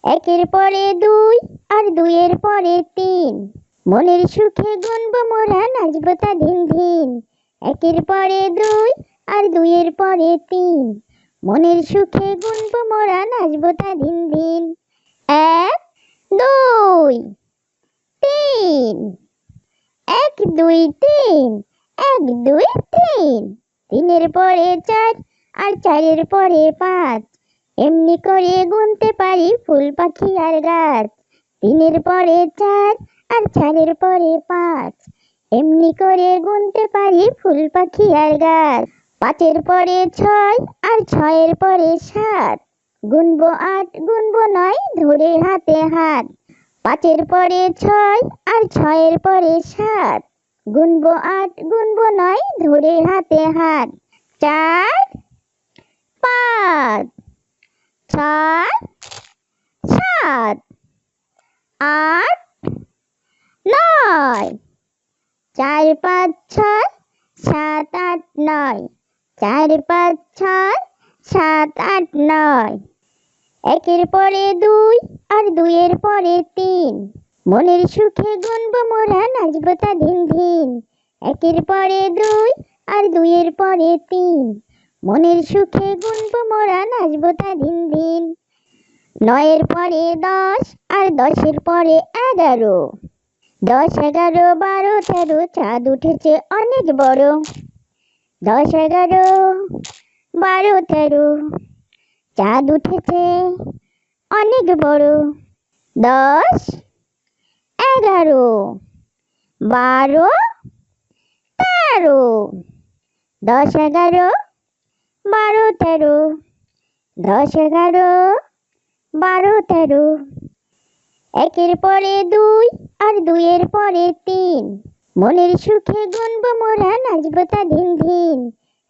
একের পরে দুই আর দুইয়ের পরে তিন, মনের সুখে গুনবো মোরা নাচবো তা ধিন ধিন। একের পরে দুই আর দুইয়ের পরে তিন, মনের সুখে গুনবো মোরা নাচবো তা ধিন ধিন। এক দুই তিন, এক দুই তিন, এক দুই তিন। তিনের পরে চার আর চারের পরে পাঁচ, এমনি করে গুনতে পারি ফুল পাখি আর গাছ। তিনের পরে চার আর চারের পরে পাঁচ, এমনি করে গুনতে পারি ফুল পাখি আর গাছ। পাঁচের পরে ছয় আর ছয়ের পরে সাত, গুনবো আট গুনবো নয় ধরে হাতে হাত। পাঁচের পরে ছয় আর ছয়ের পরে সাত, গুনবো আট গুনবো নয় ধরে হাতে হাত। চার পাঁচ ছয় সাত আট নয়, চার পাঁচ ছয় সাত আট নয়, চার পাঁচ ছয় সাত আট নয়। একের পরে দুই আর দুইয়ের পরে তিন, মনের সুখে গুনবো মোরা নাচবো তা ধিন ধিন। একের পরে দুই আর দুইয়ের পরে তিন, মনের সুখে গুনবো মোরা নাচবো তা ধিন ধিন। নয়ের পরে দশ আর দশের পরে এগারো, দশ এগারো বারো তেরো, চাঁদ উঠেছে অনেক বড়। দশ এগারো বারো তেরো, চাঁদ উঠেছে অনেক বড়। দশ এগারো বারো তেরো, দশ এগারো বারো তেরো, দশ এগারো বারো তেরো। একের পরে দুই আর দুইয়ের পরে তিন, মনের সুখে গুনবো মোরা নাচবো তা ধিন ধিন।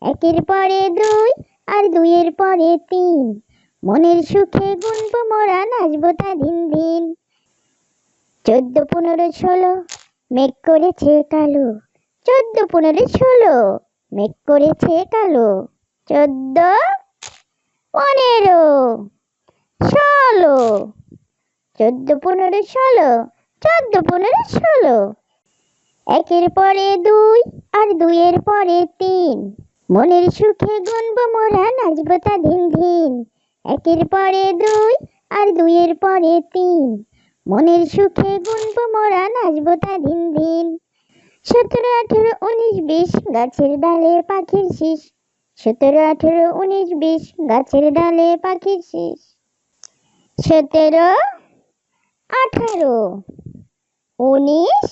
একের পরে দুই আর দুইয়ের পরে তিন, মনের সুখে গুনবো মোরা নাচবো তা ধিন ধিন। 14 15 16, মেঘ করেছে কালো। 14 15 16, মেঘ করেছে কালো। 14 15 16, 14 15 16, 14 15 16। একের পরে দুই আর দুইয়ের পরে তিন, মনের সুখে গুনবো মোরা নাচবো তা ধিন ধিন। একের পরে দুই আর দুইয়ের পরে তিন, মনের সুখে গুনবো মোরা নাচবো তা ধিন ধিন। 17 18 19 20, গাছের ডালে পাখির শীষ। 17 18 19 20, গাছের ডালে পাখির শীষ। 17 18 19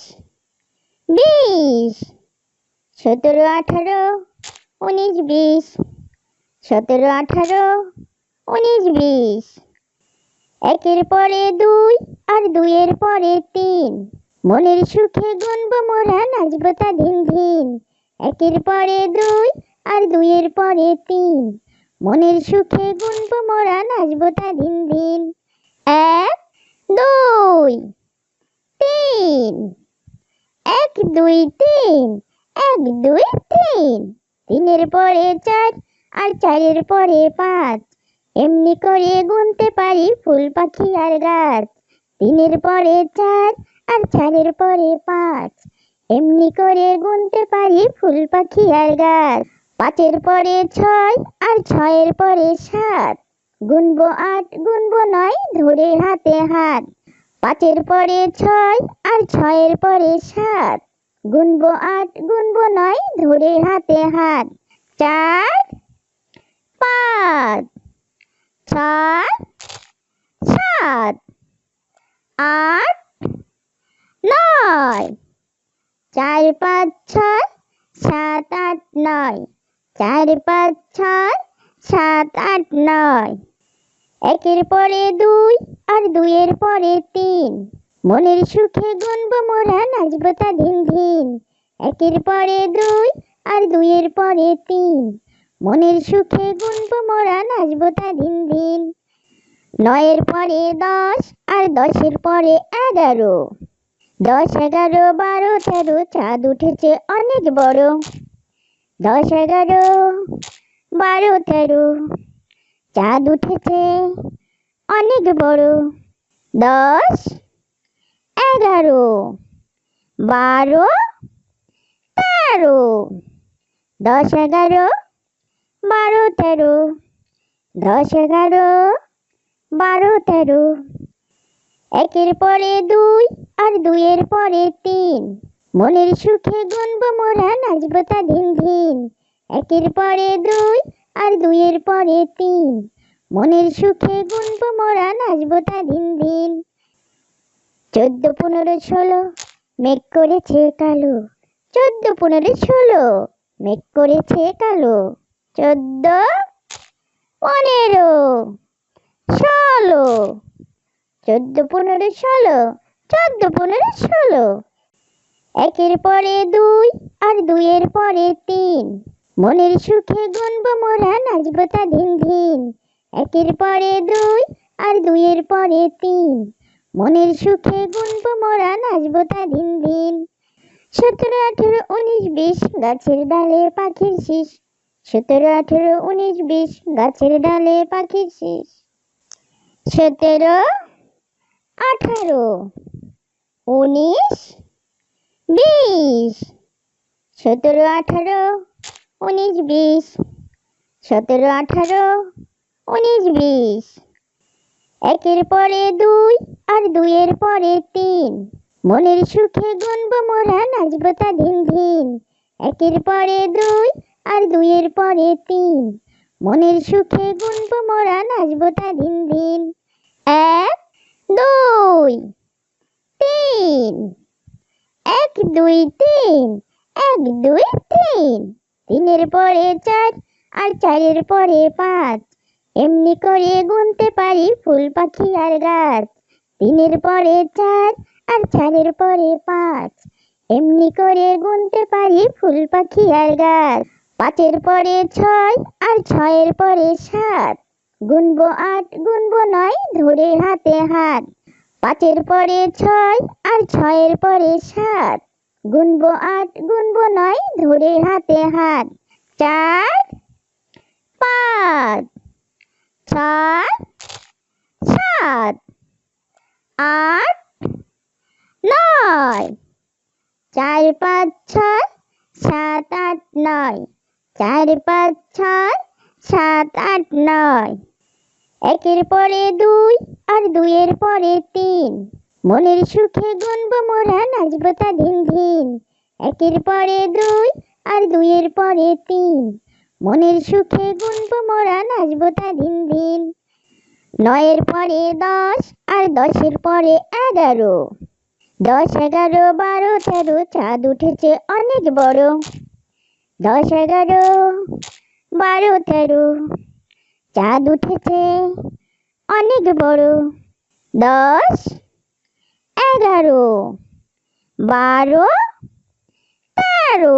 20, 17 18 19 20, 17 18 19 20। একের পরে দুই আর দুইয়ের পরে তিন, মনের সুখে গুনবো মোরা নাচবো তা ধিন ধিন। একের পরে দুই আর দুইয়ের পরে তিন, মনের সুখে গুনবো মোরা নাচবো তা ধিন ধিন। এক দুই তিন, এক দুই তিন, এক দুই তিন। তিনের পরে চার আর চারের পরে পাঁচ, এমনি করে গুনতে পারি ফুল পাখি আর গাছ। তিনের পরে চার আর চারের পরে পাঁচ, এমনি করে গুনতে পারি ফুল পাখি আর গাছ। পাঁচের পরে ছয় আর ছয়ের পরে সাত, গুনবো আট গুনবো নয় ধরে হাতে হাত। পাঁচের পরে ছয় আর ছয়ের পরে সাত, গুনবো আট গুনবো নয় ধরে হাতে হাত। চার পাঁচ ছয় সাত আট নয়, চার পাঁচ ছয় সাত আট নয়, চার পাঁচ ছয় সাত আট নয়। একের পরে দুই আর দুইয়ের পরে তিন, মনের সুখে গুনবো মোরা নাচবো তা ধিন ধিন। একের পরে দুই আর দুইয়ের পরে তিন, মনের সুখে গুনবো মোরা নাচবো তা ধিন ধিন। নয়ের পরে দশ আর দশের পরে এগারো, দশ এগারো বারো তেরো, চাঁদ উঠেছে অনেক বড়। দশ এগারো বারো তেরো, চাঁদ উঠেছে অনেক বড়। 10, 11, 12, 13, 10, 11, 12, 13, 10, 11, 12, 13, একের পরে দুই আর দুইয়ের পরে তিন, মনের সুখে গুনবো মোরা নাচবো তা ধিন ধিন। একের পরে দুই আর দুইয়ের পরে তিন, মনের সুখে গুনবো মোরা নাচবো তা ধিন ধিন। 14, 15, 16, মেঘ করেছে কালো। 14, 15, 16, মেঘ করেছে কালো। 14, 15, 16, 14, 15, 16, 14, 15, 16, একের পরে দুই আর দুইয়ের পরে তিন, মনের সুখে গুনবো মোরা নাচবো তা ধিন ধিন। একের পরে দুই আর দুইয়ের পরে তিন, মনের সুখে গুনবো মোরা নাচবো তা ধিন ধিন। 17, 18, 19, 20, গাছের ডালে পাখির শীষ। 17, 18, 19, 20, গাছের ডালে পাখির শীষ। 17, 18, 19, 20, 17, 18, 19, 20, 17, 18, 19, 20, একের পরে দুই আর দুইয়ের পরে তিন, মনের সুখে গুনবো মোরা নাচবো তা ধিন ধিন। একের পরে দুই আর দুইয়ের পরে তিন, মনের সুখে গুনবো মোরা নাচবো তা ধিন ধিন। 1, 2, 3, 1, 2, 3, 1, 2, 3, তিনের পরে চার আর চারের পরে পাঁচ, এমনি করে গুনতে পারি ফুল পাখি আর গাছ। তিনের পরে চার আর চারের পরে পাঁচ, এমনি করে গুনতে পারি ফুল পাখি আর গাছ। 5-এর পরে 6 আর 6-এর পরে 7, গুনবো 8, গুনবো 9, ধরে হাতে হাত। 5-এর পরে 6 আর 6-এর পরে 7, গুনবো 8, গুনবো 9, ধরে হাতে হাত। 4, 5, 6, 7, 8, 9, 4, 5, 6, 7, 8, 9, 4, 5, 6, 7, 8, 9, একের পরে দুই আর দুইয়ের পরে তিন, মনের সুখে গুনবো মোরা নাচবো তা ধিন ধিন। একের পরে দুই আর দুইয়ের পরে তিন, মনের সুখে গুনবো মোরা নাচবো তা ধিন ধিন। 9-এর পরে 10 আর 10-এর পরে 11, 10, 11, 12, 13, চাঁদ উঠেছে অনেক বড়। 10, 11, 12, 13, চাঁদ উঠেছে অনেক বড়। 10, 11, 12, 13,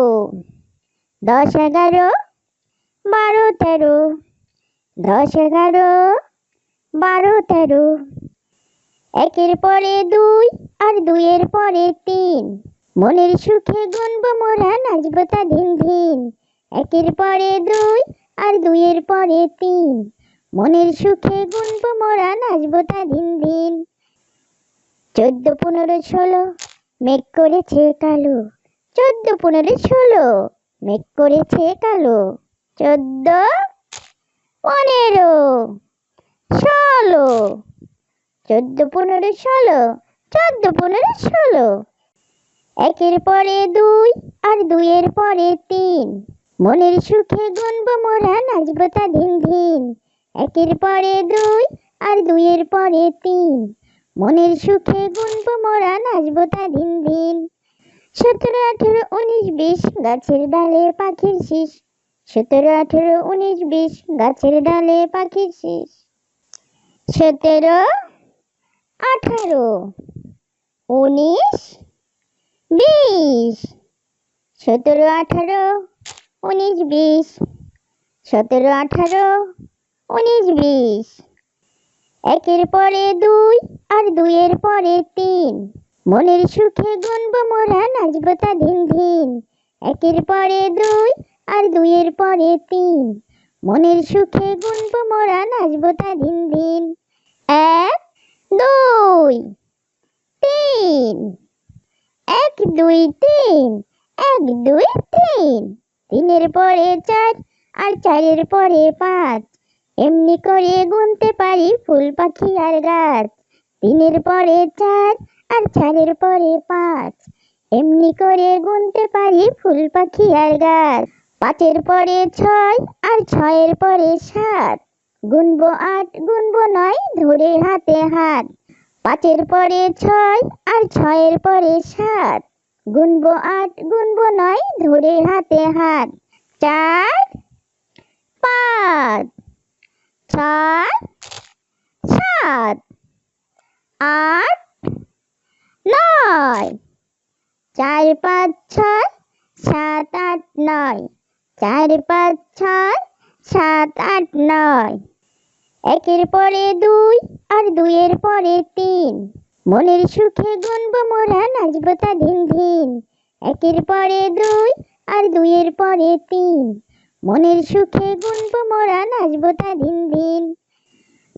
10, 11, 12, 13, 10, 11, 12, 13, একের পরে দুই আর দুইয়ের পরে তিন, মনের সুখে গুনবো মোরা নাচবো তা ধিন ধিন। একের পরে দুই আর দুইয়ের পরে তিন, মনের সুখে গুনবো মোরা নাচবো তা ধিন ধিন। 14, 15, 16, মেঘ করেছে কালো। 14, 15, 16, মেঘ করেছে কালো। 14, 15, 16, 14, 15, 16, 14, 15, 16, একের পরে দুই আর দুইয়ের পরে তিন, মনের সুখে গুনবো মোরা নাচবো তা ধিন ধিন। একের পরে দুই আর দুইয়ের পরে তিন, মনের সুখে গুনবো মোরা নাচবো তা ধিন ধিন। 17, 18, 19, 20, গাছের ডালে পাখির শীষ। 17, 18, 19, 20, গাছের ডালে পাখির শীষ। 17, 18, 19, 20, 17, 18, 19, 20, 17, 18, 19, 20, একের পরে দুই আর দুইয়ের পরে তিন, মনের সুখে গুনবো মোরা নাচবো তা ধিন ধিন। একের পরে দুই আর দুইয়ের পরে তিন, মনের সুখে গুনবো মোরা নাচবো তা ধিন ধিন। 1, 2, দুই তিন, 1 2 3, 1 2 3। 3-এর পরে 4 আর 4-এর পরে 5, এমনি করে গুনতে পারি ফুল পাখি আর গাছ। 3-এর পরে 4 আর 4-এর পরে 5, এমনি করে গুনতে পারি ফুল পাখি আর গাছ। 5-এর পরে 6 আর 6-এর পরে 7, গুনবো 8 গুনবো 9 ধরে হাতে হাত। 5-এর পরে 6 আর 6-এর পরে 7, গুনবো 8 গুনবো 9 ধরে হাতে হাত। 4 5 6 7 8 9, 4 5 6 7 8 9, 4 5 6 7 8 9। 1-এর পরে 2 আর 2-এর পরে 3, মনের সুখে গুনবো মোরা নাচবো তা ধিন ধিন। 1-এর পরে 2 আর 2-এর পরে 3, মনের সুখে গুনবো মোরা নাচবো তা ধিন ধিন।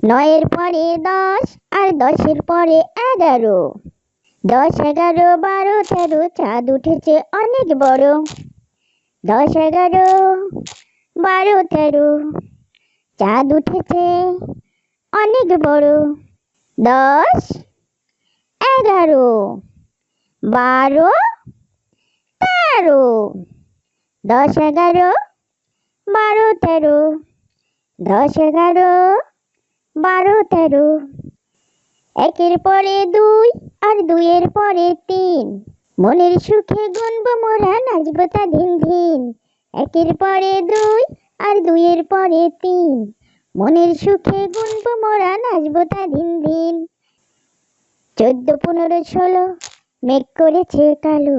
9-এর পরে 10 আর 10-এর পরে 11, 10 11 12 13, চাঁদ উঠেছে অনেক বড়। 10 11 12 13, চাঁদ উঠেছে অনেক বড়। 10 11 12 13, 10 11 12 13, 10 11 12 13। 1-এর পরে 2 আর 2-এর পরে 3, মনের সুখে গুনবো মোরা নাচবো তা ধিন ধিন। 1-এর পরে 2 আর 2-এর পরে 3, মনের সুখে গুনবো মোরা নাচবো তা ধিন ধিন। 14 15 16, মেঘ করেছে কালো।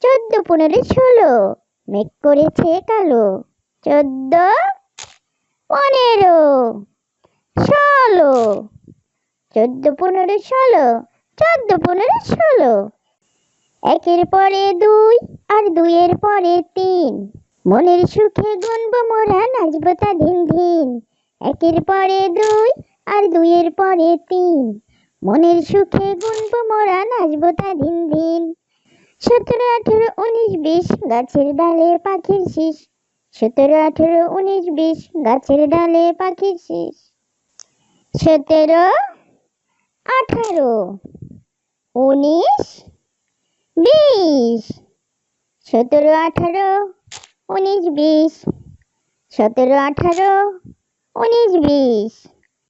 14 15 16, মেঘ করেছে কালো। 14 15 16, 14 15 16, 14 15 16। 1-এর পরে 2 আর 2-এর পরে 3, মনের সুখে গুনবো মোরা নাচবো তা ধিন ধিন। 1-এর পরে 2 আর 2-এর পরে 3, মনের সুখে গুনবো মোরা নাচবো তা ধিন ধিন। 17 18 19 20, গাছের ডালে পাখির শিশ। 17 18 19 20, গাছের ডালে পাখির শিশ। 17 18 19 20, 17 18 19 20, 17 18 19 20।